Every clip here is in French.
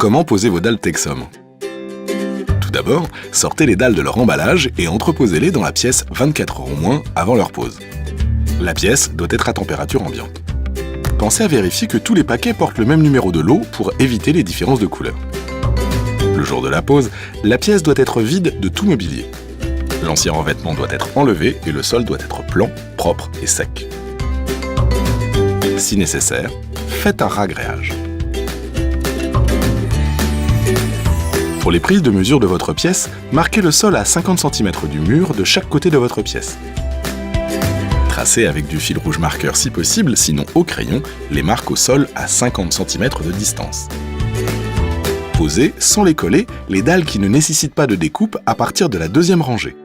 Comment poser vos dalles Texom? Tout d'abord, sortez les dalles de leur emballage et entreposez-les dans la pièce 24 heures au moins avant leur pose. La pièce doit être à température ambiante. Pensez à vérifier que tous les paquets portent le même numéro de lot pour éviter les différences de couleur. Le jour de la pose, la pièce doit être vide de tout mobilier. L'ancien revêtement doit être enlevé et le sol doit être plan, propre et sec. Si nécessaire, faites un ragréage. Pour les prises de mesure de votre pièce, marquez le sol à 50 cm du mur de chaque côté de votre pièce. Tracez avec du fil rouge marqueur si possible, sinon au crayon, les marques au sol à 50 cm de distance. Posez, sans les coller, les dalles qui ne nécessitent pas de découpe à partir de la deuxième rangée.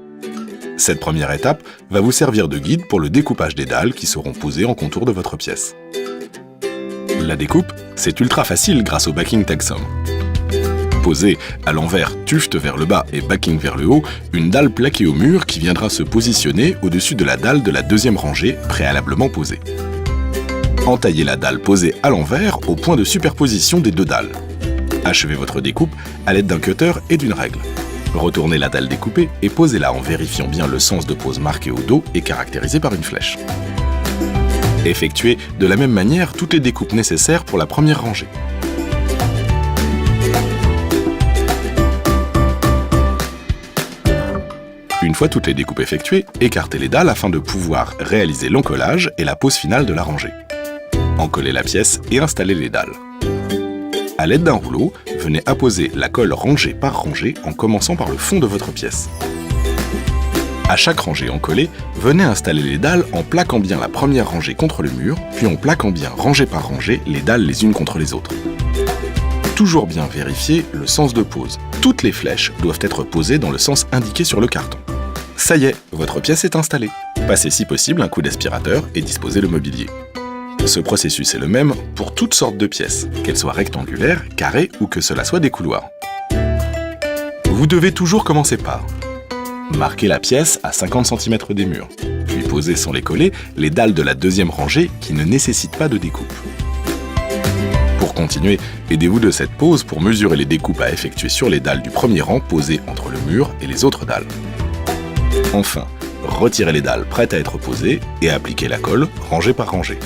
Cette première étape va vous servir de guide pour le découpage des dalles qui seront posées en contour de votre pièce. La découpe, c'est ultra facile grâce au backing Texom. Posez à l'envers, tuft vers le bas et backing vers le haut, une dalle plaquée au mur qui viendra se positionner au-dessus de la dalle de la deuxième rangée préalablement posée. Entaillez la dalle posée à l'envers au point de superposition des deux dalles. Achevez votre découpe à l'aide d'un cutter et d'une règle. Retournez la dalle découpée et posez-la en vérifiant bien le sens de pose marqué au dos et caractérisé par une flèche. Effectuez de la même manière toutes les découpes nécessaires pour la première rangée. Une fois toutes les découpes effectuées, écartez les dalles afin de pouvoir réaliser l'encollage et la pose finale de la rangée. Encollez la pièce et installez les dalles. À l'aide d'un rouleau, venez apposer la colle rangée par rangée en commençant par le fond de votre pièce. À chaque rangée encollée, venez installer les dalles en plaquant bien la première rangée contre le mur, puis en plaquant bien rangée par rangée les dalles les unes contre les autres. Toujours bien vérifier le sens de pose. Toutes les flèches doivent être posées dans le sens indiqué sur le carton. Ça y est, votre pièce est installée. Passez si possible un coup d'aspirateur et disposez le mobilier. Ce processus est le même pour toutes sortes de pièces, qu'elles soient rectangulaires, carrées ou que cela soit des couloirs. Vous devez toujours commencer par marquer la pièce à 50 cm des murs, puis poser sans les coller les dalles de la deuxième rangée qui ne nécessitent pas de découpe. Pour continuer, aidez-vous de cette pose pour mesurer les découpes à effectuer sur les dalles du premier rang posées entre le mur et les autres dalles. Enfin, retirez les dalles prêtes à être posées et appliquez la colle rangée par rangée.